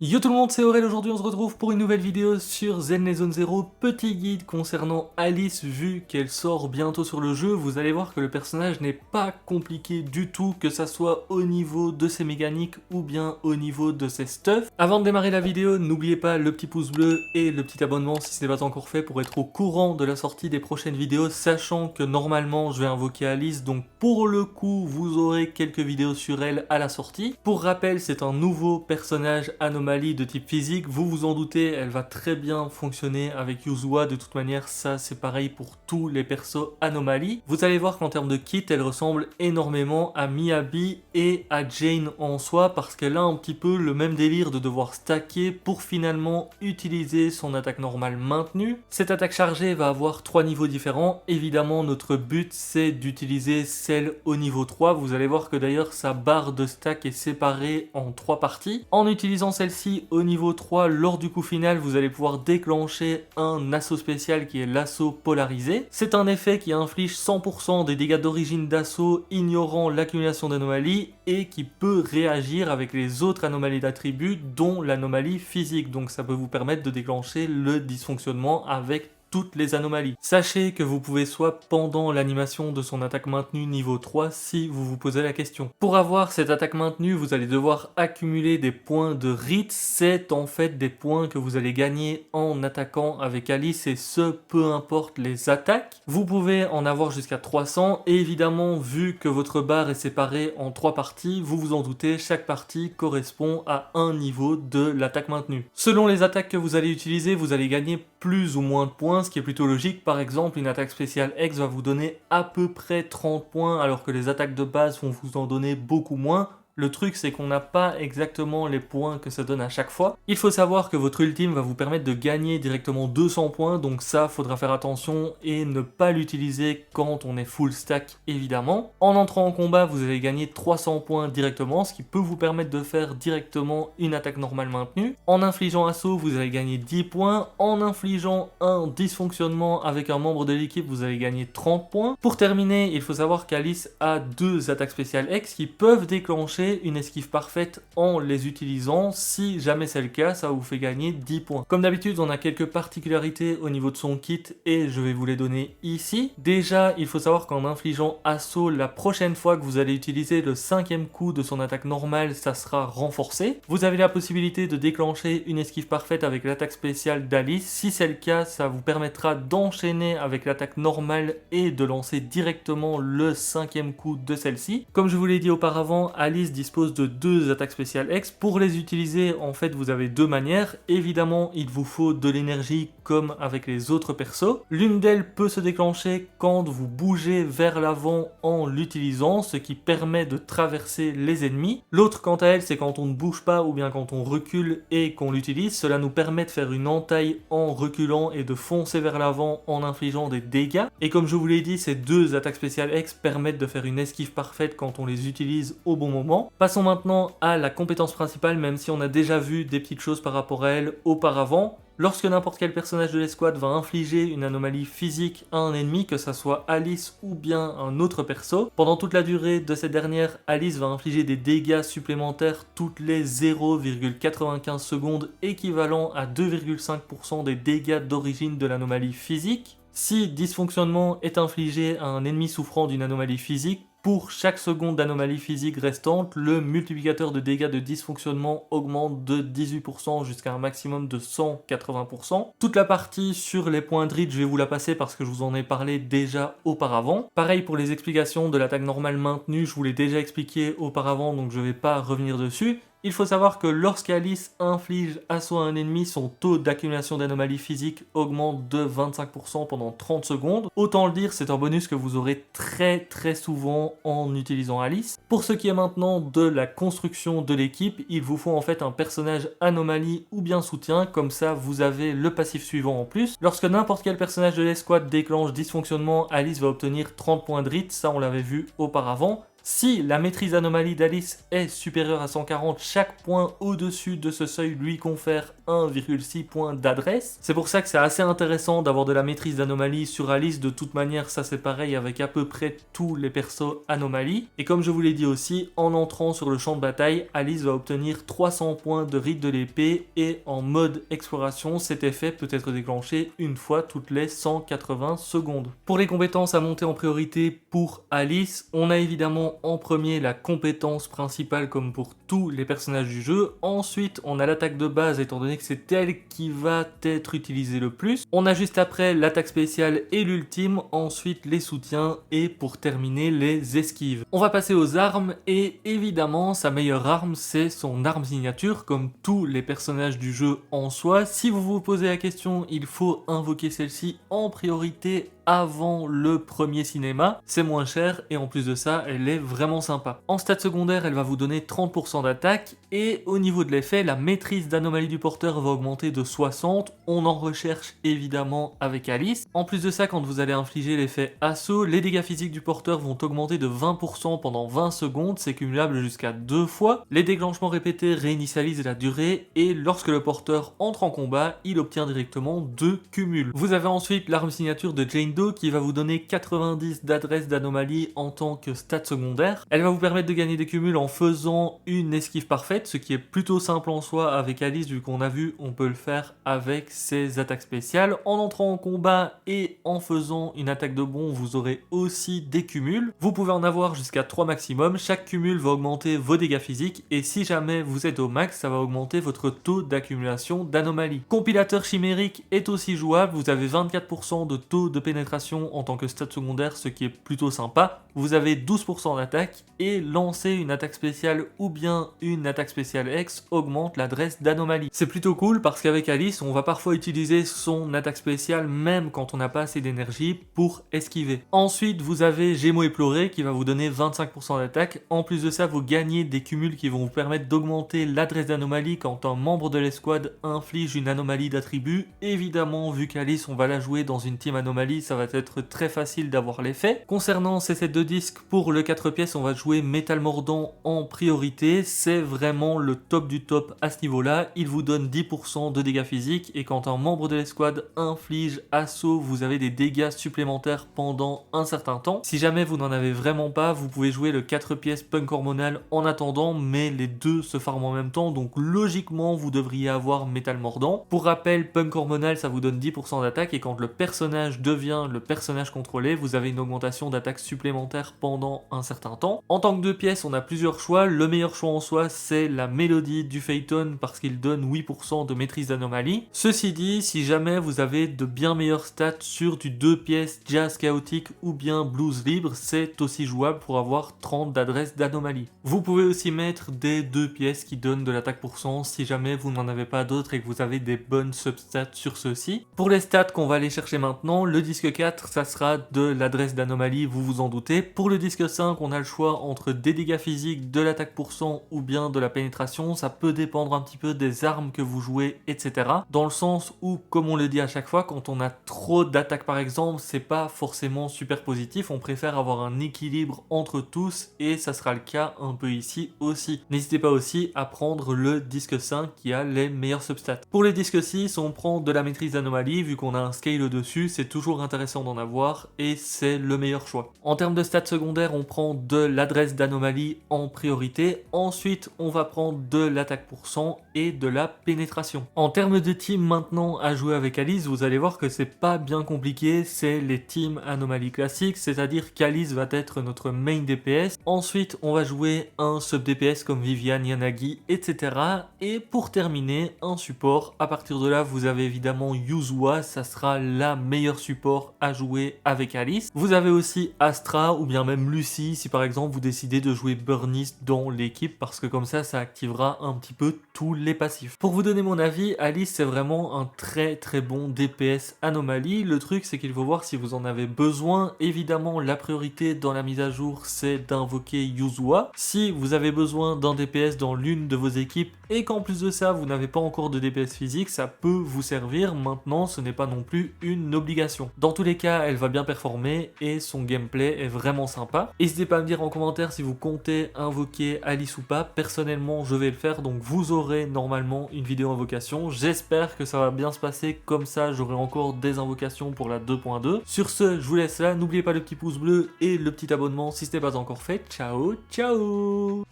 Yo tout le monde, c'est Aurel, aujourd'hui on se retrouve pour une nouvelle vidéo sur Zen Zone Zero, petit guide concernant Alice. Vu qu'elle sort bientôt sur le jeu, vous allez voir que le personnage n'est pas compliqué du tout, que ça soit au niveau de ses mécaniques ou bien au niveau de ses stuff. Avant de démarrer la vidéo, n'oubliez pas le petit pouce bleu et le petit abonnement si ce n'est pas encore fait pour être au courant de la sortie des prochaines vidéos, sachant que normalement je vais invoquer Alice, donc pour le coup vous aurez quelques vidéos sur elle à la sortie. Pour rappel, c'est un nouveau personnage anomalie de type physique, vous vous en doutez, elle va très bien fonctionner avec Yuzua, de toute manière ça c'est pareil pour tous les persos anomalies. Vous allez voir qu'en termes de kit, elle ressemble énormément à Miyabi et à Jane en soi, parce qu'elle a un petit peu le même délire de devoir stacker pour finalement utiliser son attaque normale maintenue. Cette attaque chargée va avoir 3 niveaux différents, évidemment notre but c'est d'utiliser celle au niveau 3, vous allez voir que d'ailleurs sa barre de stack est séparée en 3 parties. En utilisant celle-ci au niveau 3, lors du coup final, vous allez pouvoir déclencher un assaut spécial qui est l'assaut polarisé. C'est un effet qui inflige 100% des dégâts d'origine d'assaut, ignorant l'accumulation d'anomalies, et qui peut réagir avec les autres anomalies d'attributs, dont l'anomalie physique. Donc ça peut vous permettre de déclencher le dysfonctionnement avec toutes les anomalies. Sachez que vous pouvez soit pendant l'animation de son attaque maintenue niveau 3 si vous vous posez la question. Pour avoir cette attaque maintenue, vous allez devoir accumuler des points de RIT. C'est en fait des points que vous allez gagner en attaquant avec Alice, et ce peu importe les attaques. Vous pouvez en avoir jusqu'à 300 et évidemment vu que votre barre est séparée en 3 parties, vous vous en doutez, chaque partie correspond à un niveau de l'attaque maintenue. Selon les attaques que vous allez utiliser, vous allez gagner plus ou moins de points, ce qui est plutôt logique. Par exemple, une attaque spéciale X va vous donner à peu près 30 points, alors que les attaques de base vont vous en donner beaucoup moins. Le truc, c'est qu'on n'a pas exactement les points que ça donne à chaque fois. Il faut savoir que votre ultime va vous permettre de gagner directement 200 points, donc ça, faudra faire attention et ne pas l'utiliser quand on est full stack, évidemment. En entrant en combat, vous allez gagner 300 points directement, ce qui peut vous permettre de faire directement une attaque normale maintenue. En infligeant assaut, vous allez gagner 10 points. En infligeant un dysfonctionnement avec un membre de l'équipe, vous allez gagner 30 points. Pour terminer, il faut savoir qu'Alice a 2 attaques spéciales X qui peuvent déclencher une esquive parfaite en les utilisant. Si jamais c'est le cas, ça vous fait gagner 10 points. Comme d'habitude, on a quelques particularités au niveau de son kit et je vais vous les donner ici. Déjà, il faut savoir qu'en infligeant assaut, la prochaine fois que vous allez utiliser le 5e coup de son attaque normale, ça sera renforcé. Vous avez la possibilité de déclencher une esquive parfaite avec l'attaque spéciale d'Alice. Si c'est le cas, ça vous permettra d'enchaîner avec l'attaque normale et de lancer directement le 5e coup de celle-ci. Comme je vous l'ai dit auparavant, Alice dispose de 2 attaques spéciales X. Pour les utiliser, en fait, vous avez 2 manières. Évidemment, il vous faut de l'énergie comme avec les autres persos. L'une d'elles peut se déclencher quand vous bougez vers l'avant en l'utilisant, ce qui permet de traverser les ennemis. L'autre, quant à elle, c'est quand on ne bouge pas ou bien quand on recule et qu'on l'utilise. Cela nous permet de faire une entaille en reculant et de foncer vers l'avant en infligeant des dégâts. Et comme je vous l'ai dit, ces 2 attaques spéciales X permettent de faire une esquive parfaite quand on les utilise au bon moment. Passons maintenant à la compétence principale, même si on a déjà vu des petites choses par rapport à elle auparavant. Lorsque n'importe quel personnage de l'escouade va infliger une anomalie physique à un ennemi, que ça soit Alice ou bien un autre perso, pendant toute la durée de cette dernière, Alice va infliger des dégâts supplémentaires toutes les 0,95 secondes, équivalent à 2,5% des dégâts d'origine de l'anomalie physique. Si dysfonctionnement est infligé à un ennemi souffrant d'une anomalie physique, pour chaque seconde d'anomalie physique restante, le multiplicateur de dégâts de dysfonctionnement augmente de 18% jusqu'à un maximum de 180%. Toute la partie sur les points de RIT, je vais vous la passer parce que je vous en ai parlé déjà auparavant. Pareil pour les explications de l'attaque normale maintenue, je vous l'ai déjà expliqué auparavant, donc je ne vais pas revenir dessus. Il faut savoir que lorsqu'Alice inflige assaut à un ennemi, son taux d'accumulation d'anomalies physiques augmente de 25% pendant 30 secondes. Autant le dire, c'est un bonus que vous aurez très souvent en utilisant Alice. Pour ce qui est maintenant de la construction de l'équipe, il vous faut en fait un personnage anomalie ou bien soutien, comme ça vous avez le passif suivant en plus. Lorsque n'importe quel personnage de l'escouade déclenche dysfonctionnement, Alice va obtenir 30 points de RIT, ça on l'avait vu auparavant. Si la maîtrise d'anomalie d'Alice est supérieure à 140, chaque point au-dessus de ce seuil lui confère 1,6 points d'adresse. C'est pour ça que c'est assez intéressant d'avoir de la maîtrise d'anomalie sur Alice. De toute manière, ça c'est pareil avec à peu près tous les persos anomalies. Et comme je vous l'ai dit aussi, en entrant sur le champ de bataille, Alice va obtenir 300 points de rite de l'épée et en mode exploration, cet effet peut être déclenché une fois toutes les 180 secondes. Pour les compétences à monter en priorité pour Alice, on a évidemment en premier la compétence principale comme pour tous les personnages du jeu. Ensuite, on a l'attaque de base étant donné que c'est elle qui va être utilisée le plus. On a juste après l'attaque spéciale et l'ultime, ensuite les soutiens et pour terminer les esquives. On va passer aux armes et évidemment sa meilleure arme c'est son arme signature comme tous les personnages du jeu en soi. Si vous vous posez la question, il faut invoquer celle-ci en priorité avant le premier cinéma, c'est moins cher et en plus de ça, elle est vraiment sympa. En stats secondaire, elle va vous donner 30% d'attaque et au niveau de l'effet, la maîtrise d'anomalie du porteur va augmenter de 60. On en recherche évidemment avec Alice. En plus de ça, quand vous allez infliger l'effet assaut, les dégâts physiques du porteur vont augmenter de 20% pendant 20 secondes, c'est cumulable jusqu'à 2 fois. Les déclenchements répétés réinitialisent la durée et lorsque le porteur entre en combat, il obtient directement 2 cumuls. Vous avez ensuite l'arme signature de Jane Doe qui va vous donner 90 d'adresse d'anomalie en tant que stat secondaire. Elle va vous permettre de gagner des cumuls en faisant une esquive parfaite, ce qui est plutôt simple en soi avec Alice vu qu'on a vu on peut le faire avec ses attaques spéciales. En entrant en combat et en faisant une attaque de bond, vous aurez aussi des cumuls. Vous pouvez en avoir jusqu'à 3 maximum. Chaque cumul va augmenter vos dégâts physiques et si jamais vous êtes au max, ça va augmenter votre taux d'accumulation d'anomalies. Compilateur chimérique est aussi jouable. Vous avez 24% de taux de pénétration en tant que stat secondaire, ce qui est plutôt sympa. Vous avez 12% d'attaque et lancer une attaque spéciale ou bien une attaque spéciale X augmente l'adresse d'anomalie. C'est plutôt cool parce qu'avec Alice, on va parfois utiliser son attaque spéciale même quand on n'a pas assez d'énergie pour esquiver. Ensuite, vous avez Gémeaux éplorés qui va vous donner 25% d'attaque. En plus de ça, vous gagnez des cumuls qui vont vous permettre d'augmenter l'adresse d'anomalie quand un membre de l'escouade inflige une anomalie d'attribut. Évidemment, vu qu'Alice, on va la jouer dans une team anomalie, ça va être très facile d'avoir l'effet. Concernant ces sets de disques, pour le 4 pièces, on va jouer Métal Mordant en priorité. C'est vraiment le top du top à ce niveau-là. Il vous donne 10% de dégâts physiques et quand un membre de l'escouade inflige assaut, vous avez des dégâts supplémentaires pendant un certain temps. Si jamais vous n'en avez vraiment pas, vous pouvez jouer le 4 pièces Punk Hormonal en attendant, mais les deux se farment en même temps, donc logiquement vous devriez avoir Métal Mordant. Pour rappel, Punk Hormonal ça vous donne 10% d'attaque et quand le personnage devient le personnage contrôlé, vous avez une augmentation d'attaque supplémentaire pendant un certain temps. En tant que 2 pièces, on a plusieurs choix. Le meilleur choix en soi, c'est la mélodie du Phaeton parce qu'il donne 8% de maîtrise d'anomalie. Ceci dit, si jamais vous avez de bien meilleures stats sur du 2 pièces jazz chaotique ou bien blues libre, c'est aussi jouable pour avoir 30 d'adresse d'anomalie. Vous pouvez aussi mettre des 2 pièces qui donnent de l'attaque pour cent si jamais vous n'en avez pas d'autres et que vous avez des bonnes substats sur ceux-ci. Pour les stats qu'on va aller chercher maintenant, le disque 4, ça sera de l'adresse d'anomalie, vous vous en doutez. Pour le disque 5, on a le choix entre des dégâts physiques, de l'attaque pour cent ou bien de la pénétration. Ça peut dépendre un petit peu des armes que vous jouez, etc. Dans le sens où, comme on le dit à chaque fois, quand on a trop d'attaques par exemple, c'est pas forcément super positif. On préfère avoir un équilibre entre tous et ça sera le cas un peu ici aussi. N'hésitez pas aussi à prendre le disque 5 qui a les meilleurs substats. Pour les disques 6, on prend de la maîtrise d'anomalie. Vu qu'on a un scale dessus, c'est toujours intéressant d'en avoir et c'est le meilleur choix. En termes de stats secondaires, on prend de l'adresse d'anomalie en priorité. Ensuite, on va prendre de l'attaque pour cent et de la pénétration. En termes de team maintenant à jouer avec Alice, vous allez voir que c'est pas bien compliqué. C'est les teams anomalie classiques, c'est-à-dire qu'Alice va être notre main DPS. Ensuite, on va jouer un sub DPS comme Viviane, Yanagi, etc. Et pour terminer, un support. À partir de là, vous avez évidemment Yuzua, ça sera la meilleure support à jouer avec Alice. Vous avez aussi Astra ou bien même Lucie si par exemple vous décidez de jouer Burnist dans l'équipe parce que comme ça activera un petit peu tous les passifs. Pour vous donner mon avis, Alice c'est vraiment un très bon DPS anomalie. Le truc c'est qu'il faut voir si vous en avez besoin. Évidemment la priorité dans la mise à jour c'est d'invoquer Yuzua. Si vous avez besoin d'un DPS dans l'une de vos équipes, et qu'en plus de ça, vous n'avez pas encore de DPS physique, ça peut vous servir. Maintenant, ce n'est pas non plus une obligation. Dans tous les cas, elle va bien performer et son gameplay est vraiment sympa. N'hésitez pas à me dire en commentaire si vous comptez invoquer Alice ou pas. Personnellement, je vais le faire, donc vous aurez normalement une vidéo invocation. J'espère que ça va bien se passer, comme ça j'aurai encore des invocations pour la 2.2. Sur ce, je vous laisse là, n'oubliez pas le petit pouce bleu et le petit abonnement si ce n'est pas encore fait. Ciao, ciao!